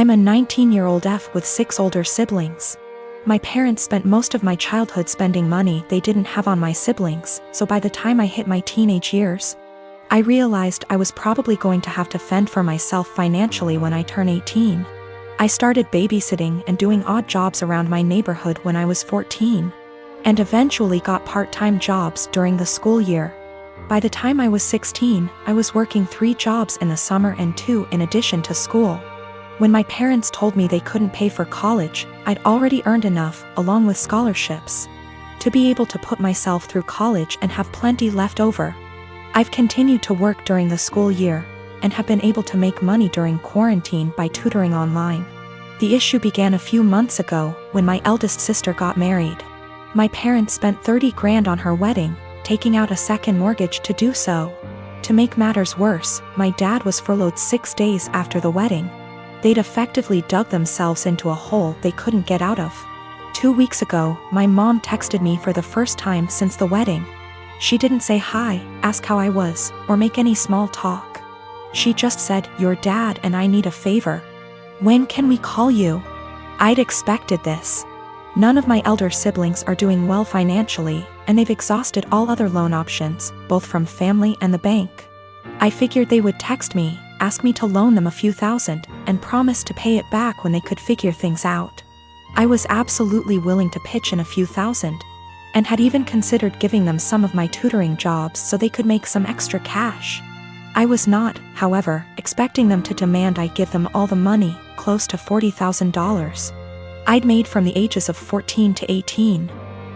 I'm a 19-year-old F with 6 older siblings. My parents spent most of my childhood spending money they didn't have on my siblings, so by the time I hit my teenage years, I realized I was probably going to have to fend for myself financially when I turn 18. I started babysitting and doing odd jobs around my neighborhood when I was 14, and eventually got part-time jobs during the school year. By the time I was 16, I was working 3 jobs in the summer and 2 in addition to school. When my parents told me they couldn't pay for college, I'd already earned enough, along with scholarships, to be able to put myself through college and have plenty left over. I've continued to work during the school year, and have been able to make money during quarantine by tutoring online. The issue began a few months ago, when my eldest sister got married. My parents spent 30 grand on her wedding, taking out a second mortgage to do so. To make matters worse, my dad was furloughed 6 days after the wedding. They'd effectively dug themselves into a hole they couldn't get out of. 2 weeks ago, my mom texted me for the first time since the wedding. She didn't say hi, ask how I was, or make any small talk. She just said, "Your dad and I need a favor. When can we call you?" I'd expected this. None of my elder siblings are doing well financially, and they've exhausted all other loan options, both from family and the bank. I figured they would text me, ask me to loan them a few thousand, and promise to pay it back when they could figure things out. I was absolutely willing to pitch in a few thousand, and had even considered giving them some of my tutoring jobs so they could make some extra cash. I was not, however, expecting them to demand I give them all the money, close to $40,000. I'd made from the ages of 14 to 18.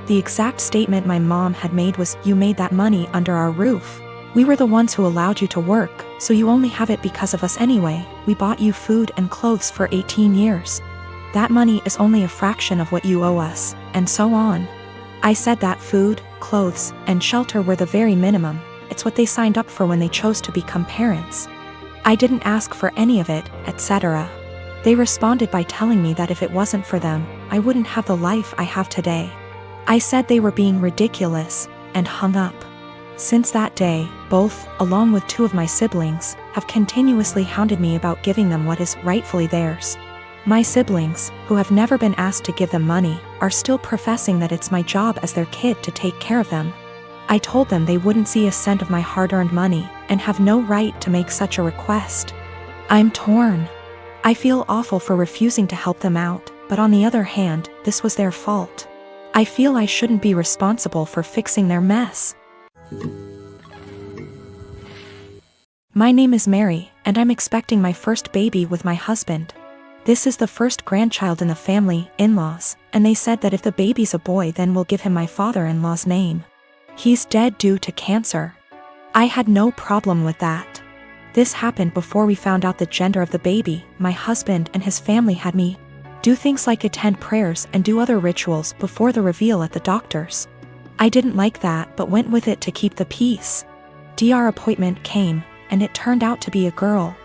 The exact statement my mom had made was, "You made that money under our roof. We were the ones who allowed you to work, so you only have it because of us anyway. We bought you food and clothes for 18 years. That money is only a fraction of what you owe us," and so on. I said that food, clothes, and shelter were the very minimum. It's what they signed up for when they chose to become parents. I didn't ask for any of it, etc. They responded by telling me that if it wasn't for them, I wouldn't have the life I have today. I said they were being ridiculous, and hung up. Since that day, both, along with 2 of my siblings, have continuously hounded me about giving them what is rightfully theirs. My siblings, who have never been asked to give them money, are still professing that it's my job as their kid to take care of them. I told them they wouldn't see a cent of my hard-earned money, and have no right to make such a request. I'm torn. I feel awful for refusing to help them out, but on the other hand, this was their fault. I feel I shouldn't be responsible for fixing their mess. My name is Mary, and I'm expecting my first baby with my husband. This is the first grandchild in the family, in-laws, and they said that if the baby's a boy then we'll give him my father-in-law's name. He's dead due to cancer. I had no problem with that. This happened before we found out the gender of the baby. My husband and his family had me do things like attend prayers and do other rituals before the reveal at the doctor's. I didn't like that but went with it to keep the peace. DR appointment came, and it turned out to be a girl.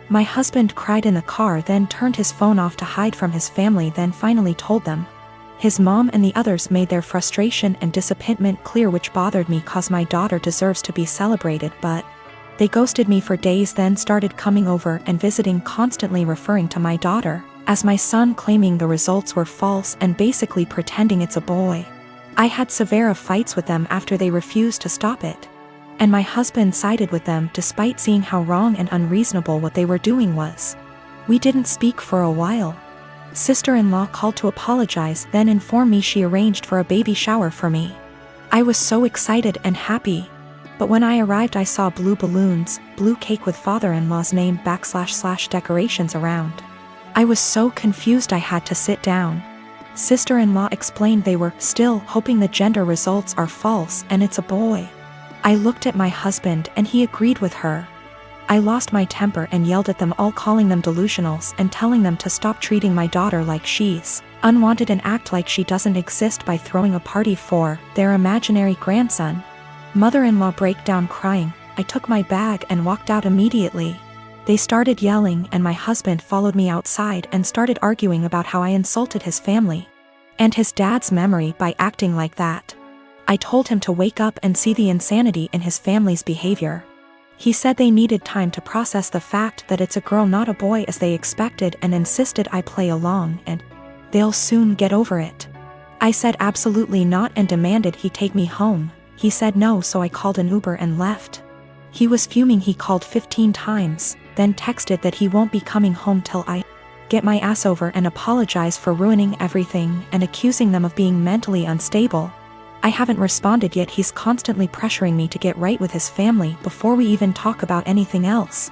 My husband cried in the car, then turned his phone off to hide from his family, then finally told them. His mom and the others made their frustration and disappointment clear, which bothered me cause my daughter deserves to be celebrated, but they ghosted me for days, then started coming over and visiting, constantly referring to my daughter as my son, claiming the results were false and basically pretending it's a boy. I had severe fights with them after they refused to stop it. And my husband sided with them despite seeing how wrong and unreasonable what they were doing was. We didn't speak for a while. Sister-in-law called to apologize, then informed me she arranged for a baby shower for me. I was so excited and happy. But when I arrived I saw blue balloons, blue cake with father-in-law's name / decorations around. I was so confused I had to sit down. Sister-in-law explained they were still hoping the gender results are false and it's a boy. I looked at my husband and he agreed with her. I lost my temper and yelled at them all, calling them delusionals and telling them to stop treating my daughter like she's unwanted and act like she doesn't exist by throwing a party for their imaginary grandson. Mother-in-law broke down crying. I took my bag and walked out immediately. They started yelling and my husband followed me outside and started arguing about how I insulted his family and his dad's memory by acting like that. I told him to wake up and see the insanity in his family's behavior. He said they needed time to process the fact that it's a girl not a boy as they expected and insisted I play along and they'll soon get over it. I said absolutely not and demanded he take me home. He said no, so I called an Uber and left. He was fuming. He called 15 times, then texted that he won't be coming home till I get my ass over and apologize for ruining everything and accusing them of being mentally unstable. I haven't responded yet. He's constantly pressuring me to get right with his family before we even talk about anything else.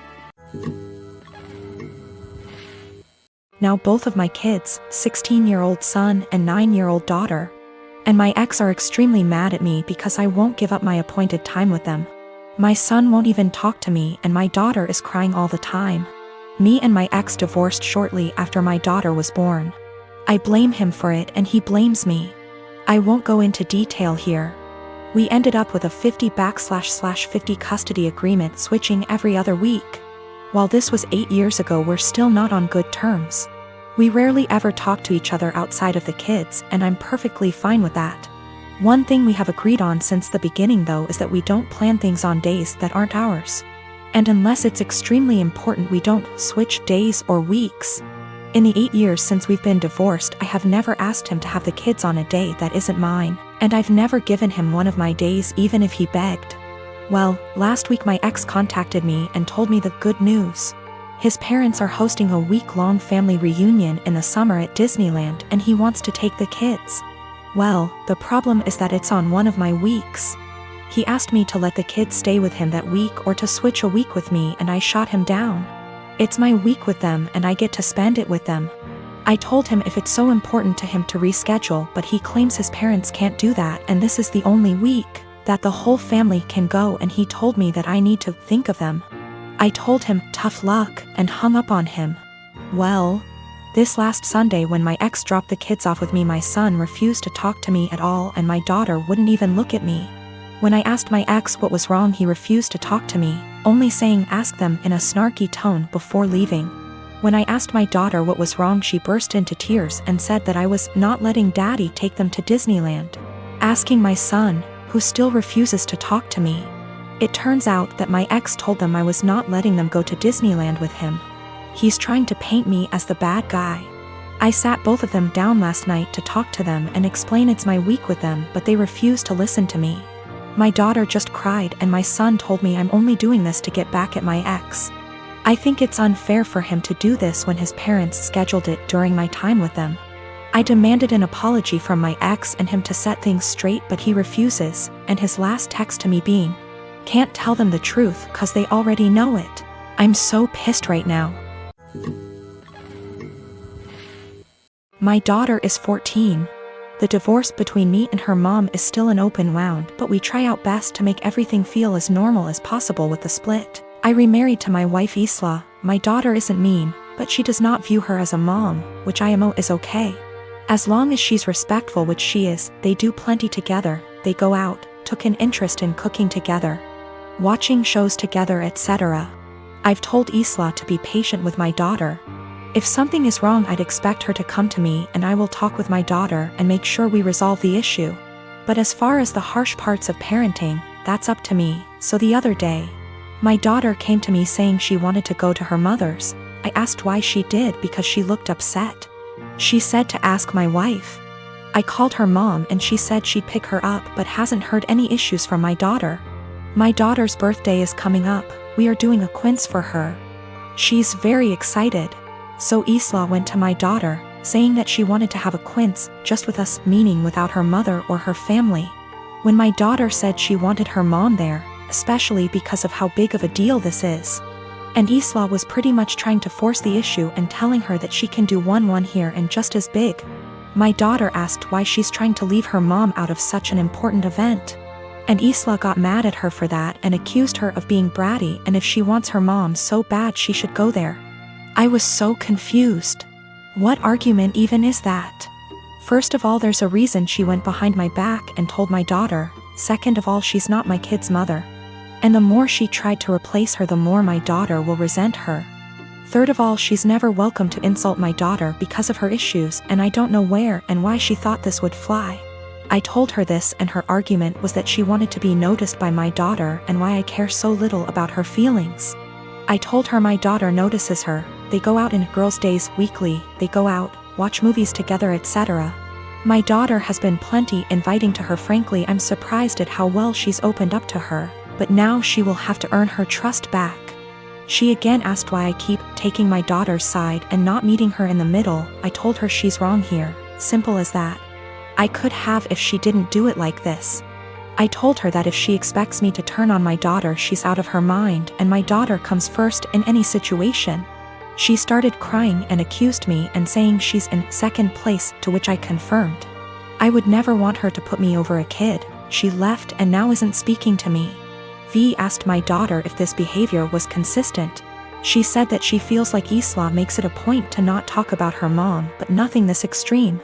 Now both of my kids, 16-year-old son and 9-year-old daughter, and my ex are extremely mad at me because I won't give up my appointed time with them. My son won't even talk to me and my daughter is crying all the time. Me and my ex divorced shortly after my daughter was born. I blame him for it and he blames me. I won't go into detail here. We ended up with a 50/50 custody agreement, switching every other week. While this was 8 years ago, we're still not on good terms. We rarely ever talk to each other outside of the kids, and I'm perfectly fine with that. One thing we have agreed on since the beginning though is that we don't plan things on days that aren't ours. And unless it's extremely important, we don't switch days or weeks. In the 8 years since we've been divorced, I have never asked him to have the kids on a day that isn't mine, and I've never given him one of my days even if he begged. Well, last week my ex contacted me and told me the good news. His parents are hosting a week-long family reunion in the summer at Disneyland and he wants to take the kids. Well, the problem is that it's on one of my weeks. He asked me to let the kids stay with him that week or to switch a week with me, and I shot him down. It's my week with them and I get to spend it with them. I told him if it's so important to him to reschedule, but he claims his parents can't do that and this is the only week that the whole family can go, and he told me that I need to think of them. I told him tough luck and hung up on him. Well, this last Sunday when my ex dropped the kids off with me, my son refused to talk to me at all and my daughter wouldn't even look at me. When I asked my ex what was wrong, he refused to talk to me, only saying ask them in a snarky tone before leaving. When I asked my daughter what was wrong, she burst into tears and said that I was not letting daddy take them to Disneyland. Asking my son, who still refuses to talk to me. It turns out that my ex told them I was not letting them go to Disneyland with him. He's trying to paint me as the bad guy. I sat both of them down last night to talk to them and explain it's my week with them, but they refused to listen to me. My daughter just cried and my son told me I'm only doing this to get back at my ex. I think it's unfair for him to do this when his parents scheduled it during my time with them. I demanded an apology from my ex and him to set things straight, but he refuses, and his last text to me being, "Can't tell them the truth cause they already know it." I'm so pissed right now. My daughter is 14. The divorce between me and her mom is still an open wound, but we try our best to make everything feel as normal as possible with the split. I remarried to my wife Isla. My daughter isn't mean, but she does not view her as a mom, which I am is okay. As long as she's respectful, which she is, they do plenty together, they go out, took an interest in cooking together, watching shows together, etc. I've told Isla to be patient with my daughter. If something is wrong, I'd expect her to come to me and I will talk with my daughter and make sure we resolve the issue. But as far as the harsh parts of parenting, that's up to me. So the other day, my daughter came to me saying she wanted to go to her mother's. I asked why she did because she looked upset. She said to ask my wife. I called her mom and she said she'd pick her up but hasn't heard any issues from my daughter. My daughter's birthday is coming up. We are doing a quince for her. She's very excited. So Isla went to my daughter, saying that she wanted to have a quince just with us, meaning without her mother or her family. When my daughter said she wanted her mom there, especially because of how big of a deal this is. And Isla was pretty much trying to force the issue and telling her that she can do one here and just as big. My daughter asked why she's trying to leave her mom out of such an important event. And Isla got mad at her for that and accused her of being bratty, and if she wants her mom so bad she should go there. I was so confused. What argument even is that? First of all, there's a reason she went behind my back and told my daughter. Second of all, she's not my kid's mother. And the more she tried to replace her, the more my daughter will resent her. Third of all, she's never welcome to insult my daughter because of her issues, and I don't know where and why she thought this would fly. I told her this, and her argument was that she wanted to be noticed by my daughter and why I care so little about her feelings. I told her my daughter notices her, they go out in girls' days weekly, they go out, watch movies together, etc. My daughter has been plenty inviting to her. Frankly, I'm surprised at how well she's opened up to her, but now she will have to earn her trust back. She again asked why I keep taking my daughter's side and not meeting her in the middle. I told her she's wrong here, simple as that. I could have if she didn't do it like this. I told her that if she expects me to turn on my daughter, she's out of her mind, and my daughter comes first in any situation. She started crying and accused me and saying she's in second place, to which I confirmed. I would never want her to put me over a kid. She left and now isn't speaking to me. V asked my daughter if this behavior was consistent. She said that she feels like Isla makes it a point to not talk about her mom, but nothing this extreme.